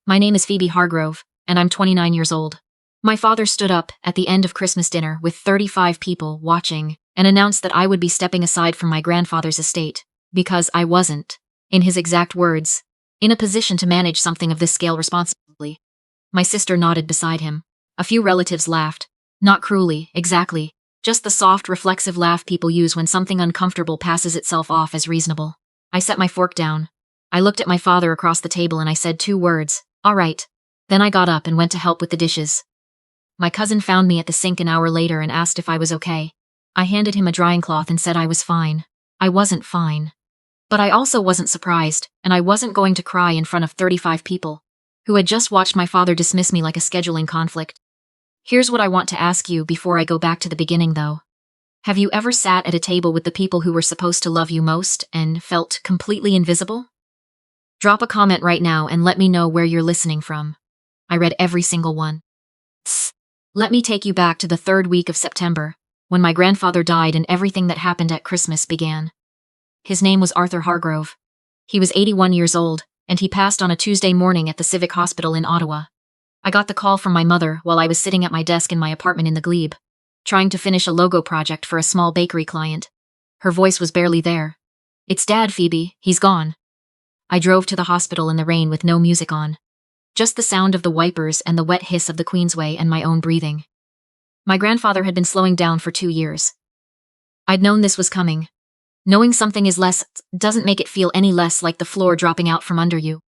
My name is Phoebe Hargrove, and I'm 29 years old. My father stood up at the end of Christmas dinner with 35 people watching and announced that I would be stepping aside from my grandfather's estate because I wasn't, in his exact words, in a position to manage something of this scale responsibly. My sister nodded beside him. A few relatives laughed. Not cruelly, exactly, just the soft, reflexive laugh people use when something uncomfortable passes itself off as reasonable. I set my fork down. I looked at my father across the table and I said 2 words, "All right." Then I got up and went to help with the dishes. My cousin found me at the sink an hour later and asked if I was okay. I handed him a drying cloth and said I was fine. I wasn't fine. But I also wasn't surprised, and I wasn't going to cry in front of 35 people who had just watched my father dismiss me like a scheduling conflict. Here's what I want to ask you before I go back to the beginning, though. Have you ever sat at a table with the people who were supposed to love you most and felt completely invisible? Drop a comment right now and let me know where you're listening from. I read every single one. Let me take you back to the 3rd week of September, when my grandfather died and everything that happened at Christmas began. His name was Arthur Hargrove. He was 81 years old, and he passed on a Tuesday morning at the Civic Hospital in Ottawa. I got the call from my mother while I was sitting at my desk in my apartment in the Glebe, trying to finish a logo project for a small bakery client. Her voice was barely there. "It's Dad, Phoebe. He's gone." I drove to the hospital in the rain with no music on. Just the sound of the wipers and the wet hiss of the Queensway and my own breathing. My grandfather had been slowing down for 2 years. I'd known this was coming. Knowing something is less doesn't make it feel any less like the floor dropping out from under you.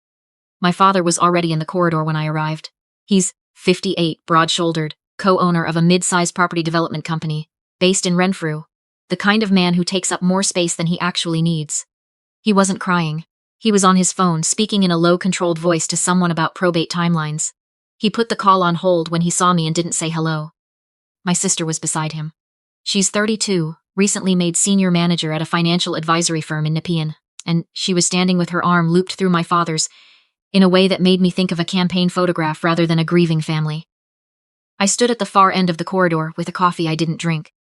My father was already in the corridor when I arrived. He's 58, broad-shouldered, co-owner of a mid-sized property development company, based in Renfrew, the kind of man who takes up more space than he actually needs. He wasn't crying. He was on his phone, speaking in a low, controlled voice to someone about probate timelines. He put the call on hold when he saw me and didn't say hello. My sister was beside him. She's 32, recently made senior manager at a financial advisory firm in Nepean, and she was standing with her arm looped through my father's, in a way that made me think of a campaign photograph rather than a grieving family. I stood at the far end of the corridor with a coffee I didn't drink.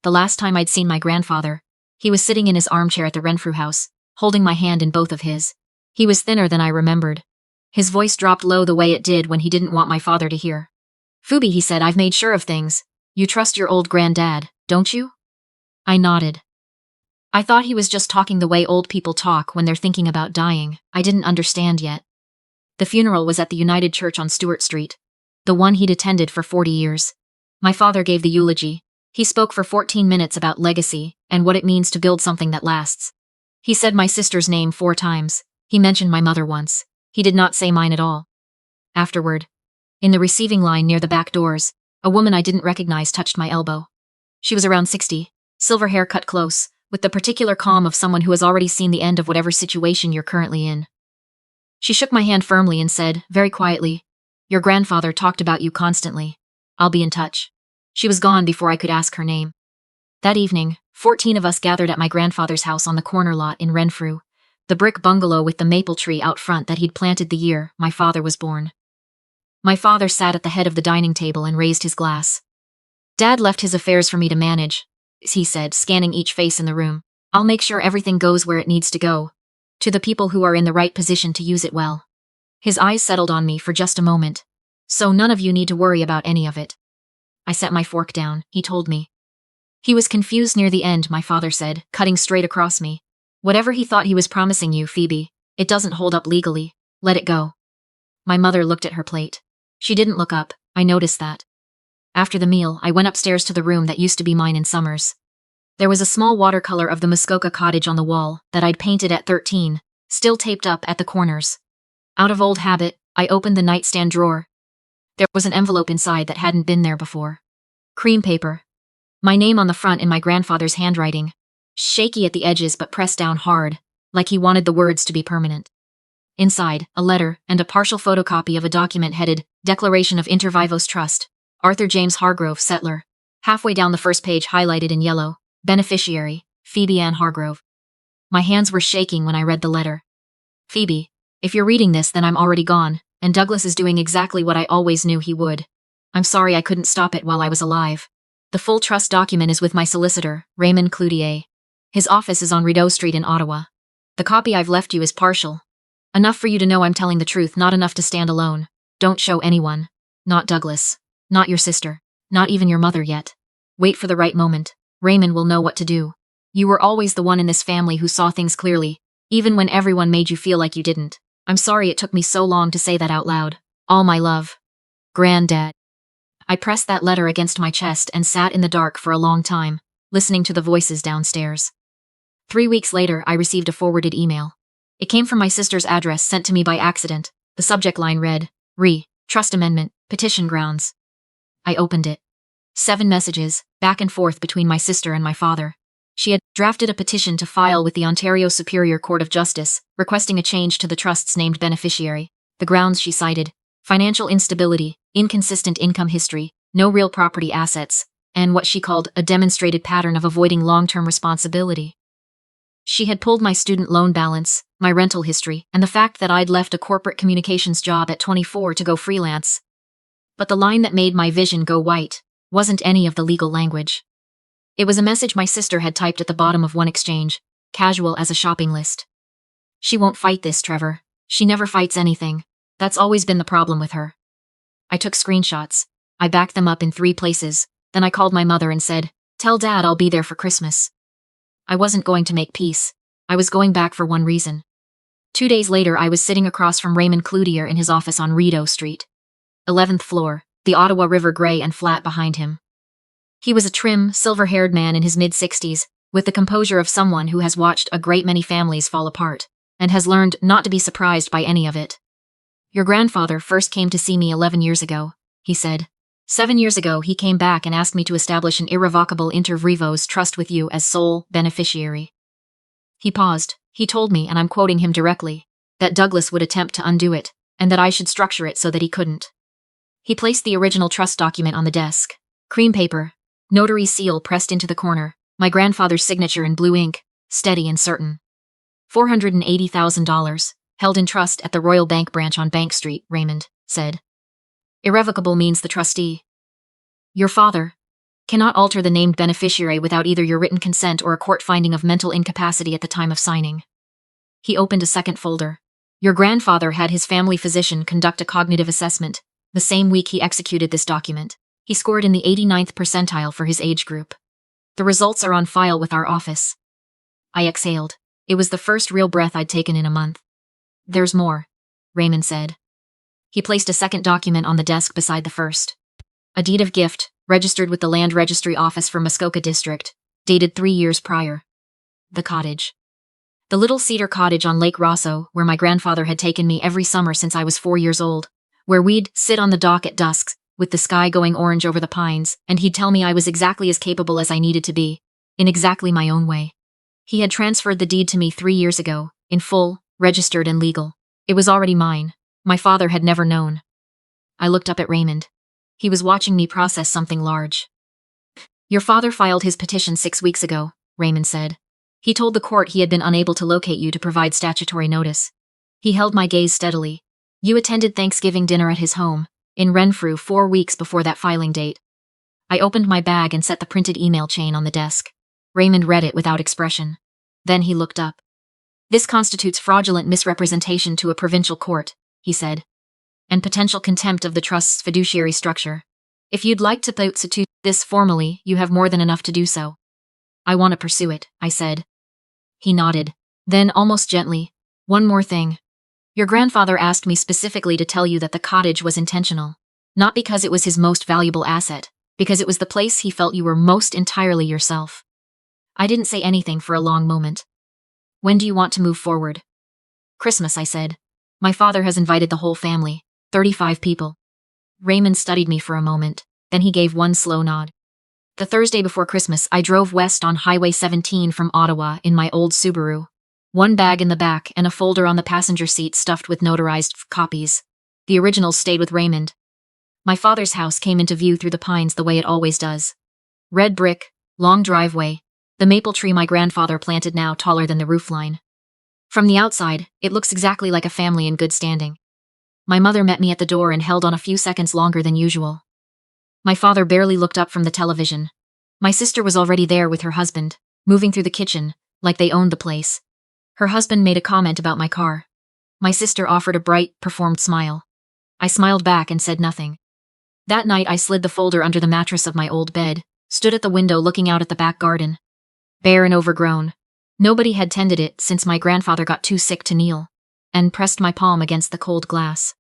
The last time I'd seen my grandfather, he was sitting in his armchair at the Renfrew house, holding my hand in both of his. He was thinner than I remembered. His voice dropped low the way it did when he didn't want my father to hear. "Phoebe," he said, "I've made sure of things. You trust your old granddad, don't you?" I nodded. I thought he was just talking the way old people talk when they're thinking about dying. I didn't understand yet. The funeral was at the United Church on Stewart Street, the one he'd attended for 40 years. My father gave the eulogy. He spoke for 14 minutes about legacy and what it means to build something that lasts. He said my sister's name 4 times. He mentioned my mother once. He did not say mine at all. Afterward, in the receiving line near the back doors, a woman I didn't recognize touched my elbow. She was around 60, silver hair cut close, with the particular calm of someone who has already seen the end of whatever situation you're currently in. She shook my hand firmly and said, very quietly, "Your grandfather talked about you constantly. I'll be in touch." She was gone before I could ask her name. That evening, 14 of us gathered at my grandfather's house on the corner lot in Renfrew, the brick bungalow with the maple tree out front that he'd planted the year my father was born. My father sat at the head of the dining table and raised his glass. "Dad left his affairs for me to manage," he said, scanning each face in the room. "I'll make sure everything goes where it needs to go, to the people who are in the right position to use it well." His eyes settled on me for just a moment. "So none of you need to worry about any of it." I set my fork down, he told me. "He was confused near the end," my father said, cutting straight across me. "Whatever he thought he was promising you, Phoebe, it doesn't hold up legally. Let it go." My mother looked at her plate. She didn't look up. I noticed that. After the meal, I went upstairs to the room that used to be mine in summers. There was a small watercolor of the Muskoka cottage on the wall that I'd painted at 13, still taped up at the corners. Out of old habit, I opened the nightstand drawer. There was an envelope inside that hadn't been there before. Cream paper. My name on the front in my grandfather's handwriting, shaky at the edges but pressed down hard, like he wanted the words to be permanent. Inside, a letter and a partial photocopy of a document headed Declaration of Inter Vivos Trust, Arthur James Hargrove, settler. Halfway down the first page highlighted in yellow, beneficiary, Phoebe Ann Hargrove. My hands were shaking when I read the letter. "Phoebe, if you're reading this, then I'm already gone, and Douglas is doing exactly what I always knew he would. I'm sorry I couldn't stop it while I was alive. The full trust document is with my solicitor, Raymond Cloutier. His office is on Rideau Street in Ottawa. The copy I've left you is partial. Enough for you to know I'm telling the truth, not enough to stand alone. Don't show anyone. Not Douglas. Not your sister. Not even your mother yet. Wait for the right moment. Raymond will know what to do. You were always the one in this family who saw things clearly, even when everyone made you feel like you didn't. I'm sorry it took me so long to say that out loud. All my love. Grandad. I pressed that letter against my chest and sat in the dark for a long time, listening to the voices downstairs. 3 weeks later, I received a forwarded email. It came from my sister's address, sent to me by accident. The subject line read, Trust Amendment, Petition Grounds. I opened it. 7 messages, back and forth between my sister and my father. She had drafted a petition to file with the Ontario Superior Court of Justice, requesting a change to the trust's named beneficiary. The grounds she cited: financial instability, inconsistent income history, no real property assets, and what she called a demonstrated pattern of avoiding long-term responsibility. She had pulled my student loan balance, my rental history, and the fact that I'd left a corporate communications job at 24 to go freelance. But the line that made my vision go white wasn't any of the legal language. It was a message my sister had typed at the bottom of one exchange, casual as a shopping list. She won't fight this, Trevor. She never fights anything. That's always been the problem with her. I took screenshots. I backed them up in 3 places. Then I called my mother and said, "Tell Dad I'll be there for Christmas." I wasn't going to make peace. I was going back for one reason. 2 days later, I was sitting across from Raymond Cloutier in his office on Rideau Street. 11th floor, the Ottawa River gray and flat behind him. He was a trim, silver-haired man in his mid-60s, with the composure of someone who has watched a great many families fall apart, and has learned not to be surprised by any of it. "Your grandfather first came to see me 11 years ago, he said. 7 years ago, he came back and asked me to establish an irrevocable inter vivos trust with you as sole beneficiary. He paused. He told me, and I'm quoting him directly, that Douglas would attempt to undo it, and that I should structure it so that he couldn't. He placed the original trust document on the desk. Cream paper, notary seal pressed into the corner, my grandfather's signature in blue ink, steady and certain. $480,000, held in trust at the Royal Bank branch on Bank Street, Raymond said. Irrevocable means the trustee, your father, cannot alter the named beneficiary without either your written consent or a court finding of mental incapacity at the time of signing. He opened a second folder. Your grandfather had his family physician conduct a cognitive assessment. The same week he executed this document, he scored in the 89th percentile for his age group. The results are on file with our office. I exhaled. It was the first real breath I'd taken in a month. There's more, Raymond said. He placed a second document on the desk beside the first. A deed of gift, registered with the Land Registry Office for Muskoka District, dated 3 years prior. The cottage. The little cedar cottage on Lake Rosso, where my grandfather had taken me every summer since I was 4 years old, where we'd sit on the dock at dusk, with the sky going orange over the pines, and he'd tell me I was exactly as capable as I needed to be, in exactly my own way. He had transferred the deed to me 3 years ago, in full, registered and legal. It was already mine. My father had never known. I looked up at Raymond. He was watching me process something large. Your father filed his petition 6 weeks ago, Raymond said. He told the court he had been unable to locate you to provide statutory notice. He held my gaze steadily. You attended Thanksgiving dinner at his home, in Renfrew 4 weeks before that filing date. I opened my bag and set the printed email chain on the desk. Raymond read it without expression. Then he looked up. This constitutes fraudulent misrepresentation to a provincial court, he said, and potential contempt of the trust's fiduciary structure. If you'd like to substitute this formally, you have more than enough to do so. I want to pursue it, I said. He nodded. Then, almost gently, one more thing. Your grandfather asked me specifically to tell you that the cottage was intentional. Not because it was his most valuable asset, because it was the place he felt you were most entirely yourself. I didn't say anything for a long moment. When do you want to move forward? Christmas, I said. My father has invited the whole family, 35 people. Raymond studied me for a moment, then he gave one slow nod. The Thursday before Christmas, I drove west on Highway 17 from Ottawa in my old Subaru. One bag in the back and a folder on the passenger seat stuffed with notarized copies. The originals stayed with Raymond. My father's house came into view through the pines the way it always does. Red brick, long driveway, the maple tree my grandfather planted now taller than the roofline. From the outside, it looks exactly like a family in good standing. My mother met me at the door and held on a few seconds longer than usual. My father barely looked up from the television. My sister was already there with her husband, moving through the kitchen, like they owned the place. Her husband made a comment about my car. My sister offered a bright, performed smile. I smiled back and said nothing. That night I slid the folder under the mattress of my old bed, stood at the window looking out at the back garden. Bare and overgrown. Nobody had tended it since my grandfather got too sick to kneel, and pressed my palm against the cold glass.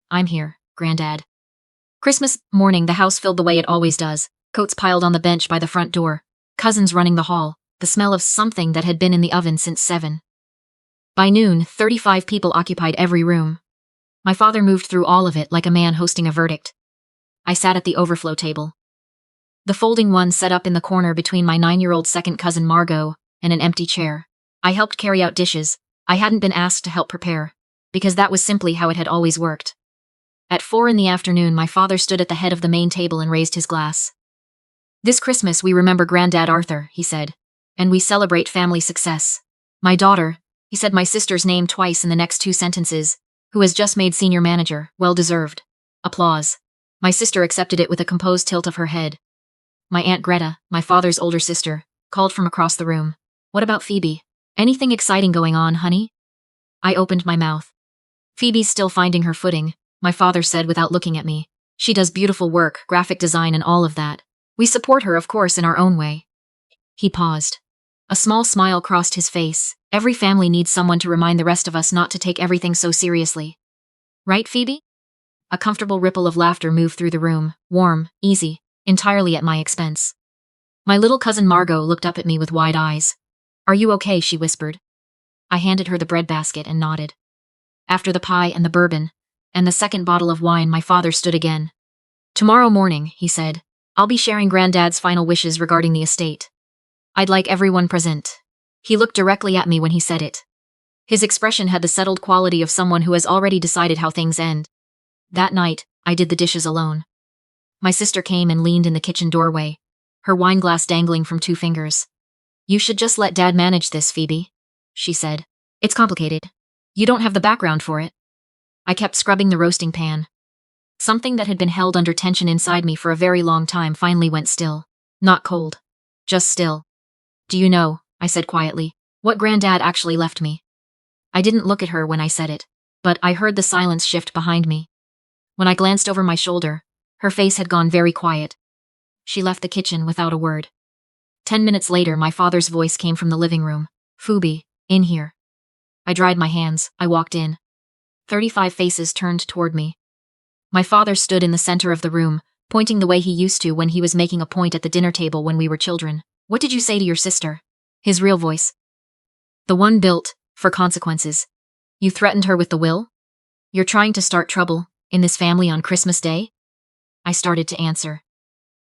I'm here, Grandad. Christmas morning, the house filled the way it always does, coats piled on the bench by the front door, cousins running the hall, the smell of something that had been in the oven since 7. By noon, 35 people occupied every room. My father moved through all of it like a man hosting a verdict. I sat at the overflow table. The folding one set up in the corner between my 9-year-old second cousin Margot and an empty chair. I helped carry out dishes. I hadn't been asked to help prepare, because that was simply how it had always worked. At 4 in the afternoon, my father stood at the head of the main table and raised his glass. This Christmas we remember Grandad Arthur, he said, and we celebrate family success. My daughter, he said my sister's name twice in the next 2 sentences, who has just made senior manager, well deserved. Applause. My sister accepted it with a composed tilt of her head. My Aunt Greta, my father's older sister, called from across the room. What about Phoebe? Anything exciting going on, honey? I opened my mouth. Phoebe's still finding her footing, my father said without looking at me. She does beautiful work, graphic design and all of that. We support her, of course, in our own way. He paused. A small smile crossed his face. Every family needs someone to remind the rest of us not to take everything so seriously. Right, Phoebe? A comfortable ripple of laughter moved through the room, warm, easy, entirely at my expense. My little cousin Margot looked up at me with wide eyes. Are you okay? She whispered. I handed her the breadbasket and nodded. After the pie and the bourbon, and the second bottle of wine, my father stood again. Tomorrow morning, he said, I'll be sharing Granddad's final wishes regarding the estate. I'd like everyone present. He looked directly at me when he said it. His expression had the settled quality of someone who has already decided how things end. That night, I did the dishes alone. My sister came and leaned in the kitchen doorway, her wineglass dangling from 2 fingers. You should just let Dad manage this, Phoebe, she said. It's complicated. You don't have the background for it. I kept scrubbing the roasting pan. Something that had been held under tension inside me for a very long time finally went still. Not cold. Just still. Do you know, I said quietly, what Grandad actually left me? I didn't look at her when I said it, but I heard the silence shift behind me. When I glanced over my shoulder, her face had gone very quiet. She left the kitchen without a word. 10 minutes later, my father's voice came from the living room. Phoebe, in here. I dried my hands. I walked in. 35 faces turned toward me. My father stood in the center of the room, pointing the way he used to when he was making a point at the dinner table when we were children. What did you say to your sister? His real voice. The one built for consequences. You threatened her with the will? You're trying to start trouble in this family on Christmas Day? I started to answer.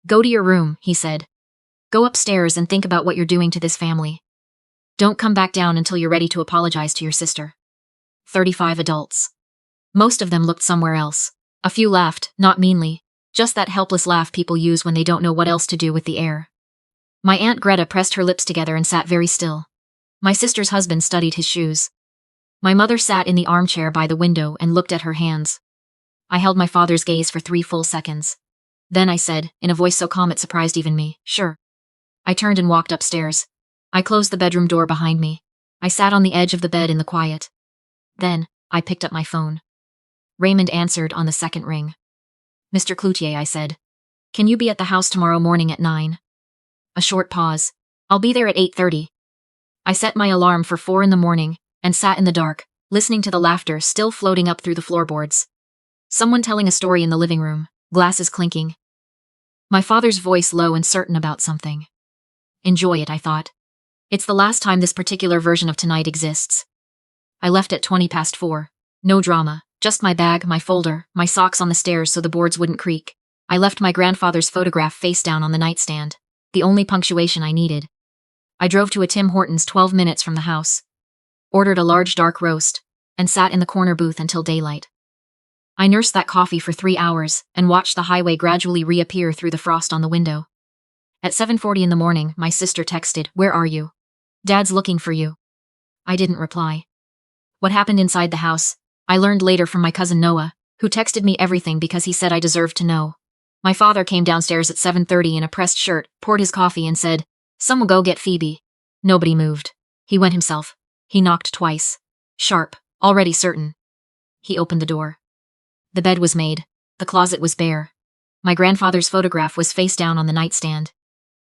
Go to your room, he said. Go upstairs and think about what you're doing to this family. Don't come back down until you're ready to apologize to your sister. 35 adults. Most of them looked somewhere else. A few laughed, not meanly, just that helpless laugh people use when they don't know what else to do with the air. My Aunt Greta pressed her lips together and sat very still. My sister's husband studied his shoes. My mother sat in the armchair by the window and looked at her hands. I held my father's gaze for 3 full seconds. Then I said, in a voice so calm it surprised even me, sure. I turned and walked upstairs. I closed the bedroom door behind me. I sat on the edge of the bed in the quiet. Then, I picked up my phone. Raymond answered on the second ring. Mr. Cloutier, I said. Can you be at the house tomorrow morning at 9? A short pause. I'll be there at 8:30. I set my alarm for 4 in the morning and sat in the dark, listening to the laughter still floating up through the floorboards. Someone telling a story in the living room, glasses clinking. My father's voice low and certain about something. Enjoy it, I thought. It's the last time this particular version of tonight exists. I left at 4:20. No drama, just my bag, my folder, my socks on the stairs so the boards wouldn't creak. I left my grandfather's photograph face down on the nightstand, the only punctuation I needed. I drove to a Tim Hortons 12 minutes from the house, ordered a large dark roast, and sat in the corner booth until daylight. I nursed that coffee for 3 hours and watched the highway gradually reappear through the frost on the window. At 7:40 in the morning, my sister texted, "Where are you? Dad's looking for you." I didn't reply. What happened inside the house, I learned later from my cousin Noah, who texted me everything because he said I deserved to know. My father came downstairs at 7:30 in a pressed shirt, poured his coffee and said, "Someone go get Phoebe." Nobody moved. He went himself. He knocked twice. Sharp. Already certain. He opened the door. The bed was made. The closet was bare. My grandfather's photograph was face down on the nightstand.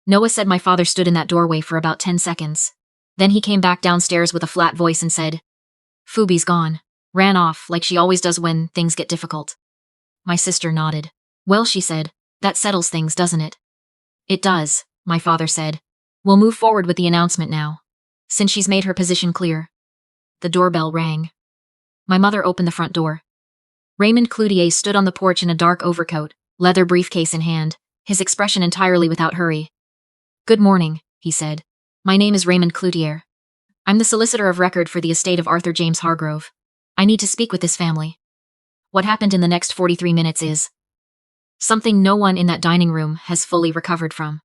Noah said my father stood in that doorway for about 10 seconds. Then he came back downstairs with a flat voice and said, "Phoebe's gone. Ran off, like she always does when things get difficult." My sister nodded. "Well," she said, "that settles things, doesn't it?" "It does," my father said. "We'll move forward with the announcement now, since she's made her position clear." The doorbell rang. My mother opened the front door. Raymond Cloutier stood on the porch in a dark overcoat, leather briefcase in hand, his expression entirely without hurry. "Good morning," he said. "My name is Raymond Cloutier. I'm the solicitor of record for the estate of Arthur James Hargrove. I need to speak with this family. What happened in the next 43 minutes is something no one in that dining room has fully recovered from."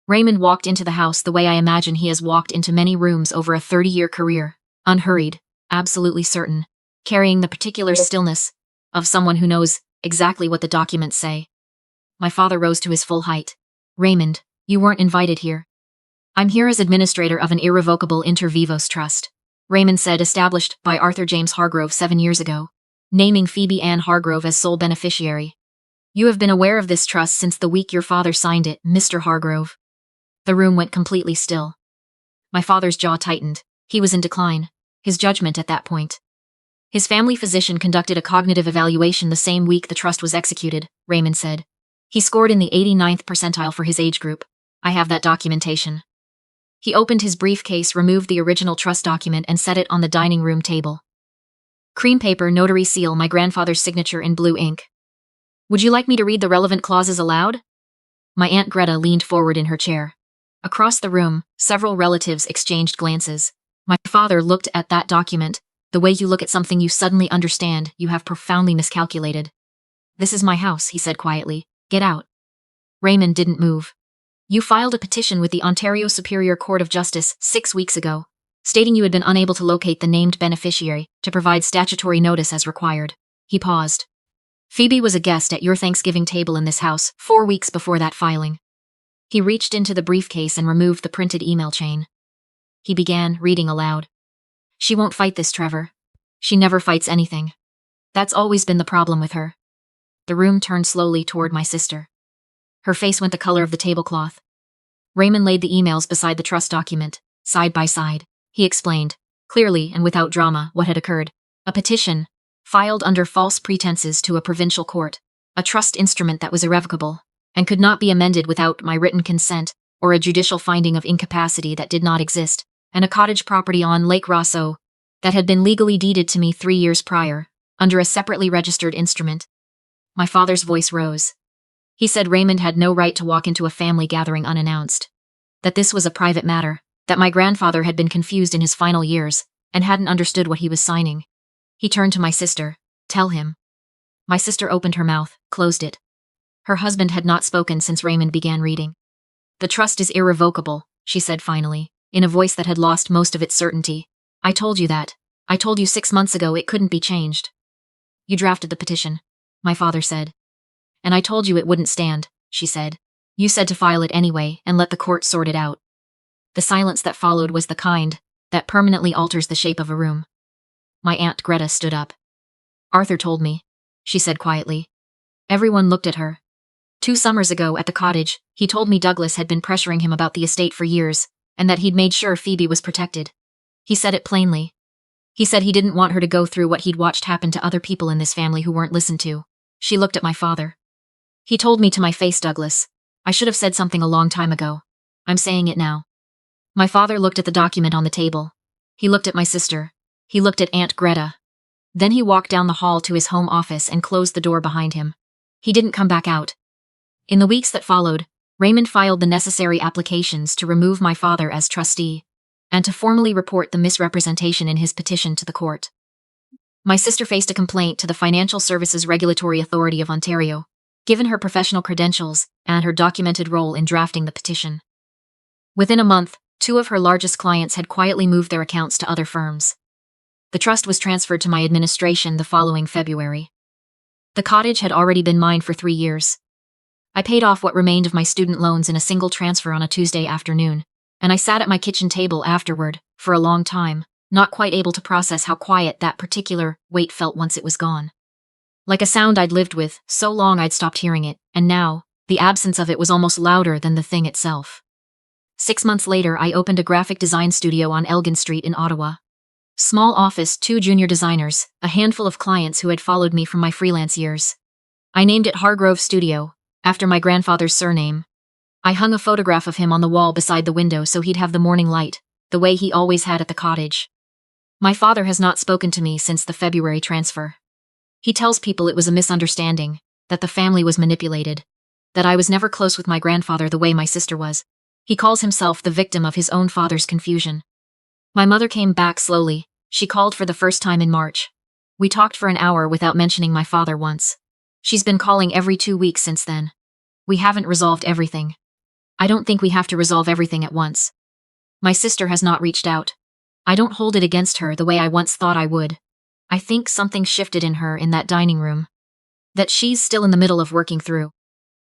Raymond walked into the house the way I imagine he has walked into many rooms over a 30-year career, unhurried, absolutely certain, carrying the particular stillness of someone who knows exactly what the documents say. My father rose to his full height. "Raymond, you weren't invited here." "I'm here as administrator of an irrevocable inter vivos trust," Raymond said, established by Arthur James Hargrove 7 years ago, naming Phoebe Ann Hargrove as sole beneficiary. "You have been aware of this trust since the week your father signed it, Mr. Hargrove." The room went completely still. My father's jaw tightened. He was in decline, his judgment at that point. "His family physician conducted a cognitive evaluation the same week the trust was executed," Raymond said. "He scored in the 89th percentile for his age group. I have that documentation." He opened his briefcase, removed the original trust document, and set it on the dining room table. Cream paper, notary seal, my grandfather's signature in blue ink. "Would you like me to read the relevant clauses aloud?" My Aunt Greta leaned forward in her chair. Across the room, several relatives exchanged glances. My father looked at that document, the way you look at something you suddenly understand you have profoundly miscalculated. "This is my house," he said quietly. "Get out." Raymond didn't move. "You filed a petition with the Ontario Superior Court of Justice 6 weeks ago, stating you had been unable to locate the named beneficiary to provide statutory notice as required." He paused. "Phoebe was a guest at your Thanksgiving table in this house 4 weeks before that filing." He reached into the briefcase and removed the printed email chain. He began reading aloud. "She won't fight this, Trevor. She never fights anything. That's always been the problem with her." The room turned slowly toward my sister. Her face went the color of the tablecloth. Raymond laid the emails beside the trust document, side by side. He explained, clearly and without drama, what had occurred. A petition, filed under false pretenses to a provincial court, a trust instrument that was irrevocable, and could not be amended without my written consent or a judicial finding of incapacity that did not exist, and a cottage property on Lake Rosso that had been legally deeded to me 3 years prior, under a separately registered instrument. My father's voice rose. He said Raymond had no right to walk into a family gathering unannounced, that this was a private matter, that my grandfather had been confused in his final years and hadn't understood what he was signing. He turned to my sister. "Tell him." My sister opened her mouth, closed it. Her husband had not spoken since Raymond began reading. "The trust is irrevocable," she said finally, in a voice that had lost most of its certainty. "I told you that. I told you 6 months ago it couldn't be changed." "You drafted the petition," my father said. "And I told you it wouldn't stand," she said. "You said to file it anyway and let the court sort it out." The silence that followed was the kind that permanently alters the shape of a room. My Aunt Greta stood up. "Arthur told me," she said quietly. Everyone looked at her. 2 summers ago at the cottage, he told me Douglas had been pressuring him about the estate for years, and that he'd made sure Phoebe was protected. He said it plainly. He said he didn't want her to go through what he'd watched happen to other people in this family who weren't listened to. She looked at my father. "He told me to my face, Douglas. I should have said something a long time ago. I'm saying it now." My father looked at the document on the table. He looked at my sister. He looked at Aunt Greta. Then he walked down the hall to his home office and closed the door behind him. He didn't come back out. In the weeks that followed, Raymond filed the necessary applications to remove my father as trustee, and to formally report the misrepresentation in his petition to the court. My sister faced a complaint to the Financial Services Regulatory Authority of Ontario, given her professional credentials and her documented role in drafting the petition. Within a month, 2 of her largest clients had quietly moved their accounts to other firms. The trust was transferred to my administration the following February. The cottage had already been mine for 3 years. I paid off what remained of my student loans in a single transfer on a Tuesday afternoon, and I sat at my kitchen table afterward, for a long time, not quite able to process how quiet that particular weight felt once it was gone. Like a sound I'd lived with, so long I'd stopped hearing it, and now, the absence of it was almost louder than the thing itself. 6 months later, I opened a graphic design studio on Elgin Street in Ottawa. Small office, 2 junior designers, a handful of clients who had followed me from my freelance years. I named it Hargrove Studio, after my grandfather's surname. I hung a photograph of him on the wall beside the window so he'd have the morning light, the way he always had at the cottage. My father has not spoken to me since the February transfer. He tells people it was a misunderstanding, that the family was manipulated, that I was never close with my grandfather the way my sister was. He calls himself the victim of his own father's confusion. My mother came back slowly. She called for the first time in March. We talked for an hour without mentioning my father once. She's been calling every 2 weeks since then. We haven't resolved everything. I don't think we have to resolve everything at once. My sister has not reached out. I don't hold it against her the way I once thought I would. I think something shifted in her in that dining room, that she's still in the middle of working through.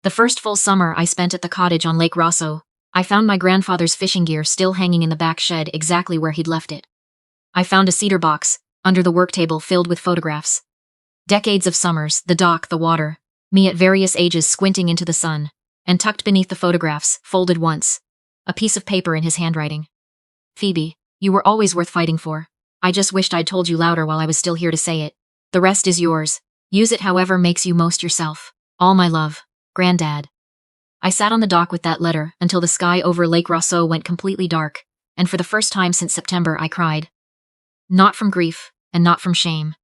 The first full summer I spent at the cottage on Lake Rosso, I found my grandfather's fishing gear still hanging in the back shed exactly where he'd left it. I found a cedar box, under the work table filled with photographs. Decades of summers, the dock, the water, me at various ages squinting into the sun, and tucked beneath the photographs, folded once, a piece of paper in his handwriting. Phoebe, you were always worth fighting for. I just wished I'd told you louder while I was still here to say it. The rest is yours. Use it however makes you most yourself. All my love, Grandad. I sat on the dock with that letter until the sky over Lake Rosso went completely dark, and for the first time since September I cried. Not from grief, and not from shame.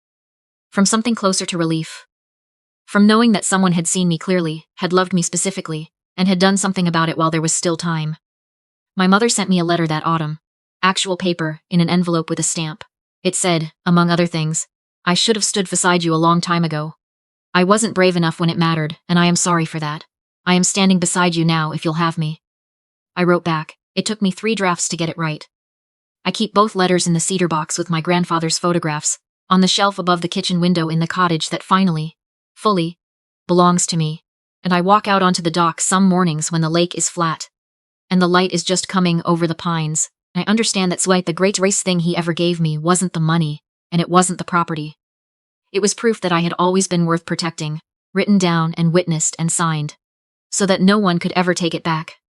From something closer to relief. From knowing that someone had seen me clearly, had loved me specifically, and had done something about it while there was still time. My mother sent me a letter that autumn. Actual paper, in an envelope with a stamp. It said, among other things, I should have stood beside you a long time ago. I wasn't brave enough when it mattered, and I am sorry for that. I am standing beside you now if you'll have me. I wrote back. It took me 3 drafts to get it right. I keep both letters in the cedar box with my grandfather's photographs, on the shelf above the kitchen window in the cottage that finally, fully, belongs to me, and I walk out onto the dock some mornings when the lake is flat, and the light is just coming over the pines. I understand that Dwight, the greatest thing he ever gave me, wasn't the money, and it wasn't the property. It was proof that I had always been worth protecting, written down and witnessed and signed, so that no one could ever take it back.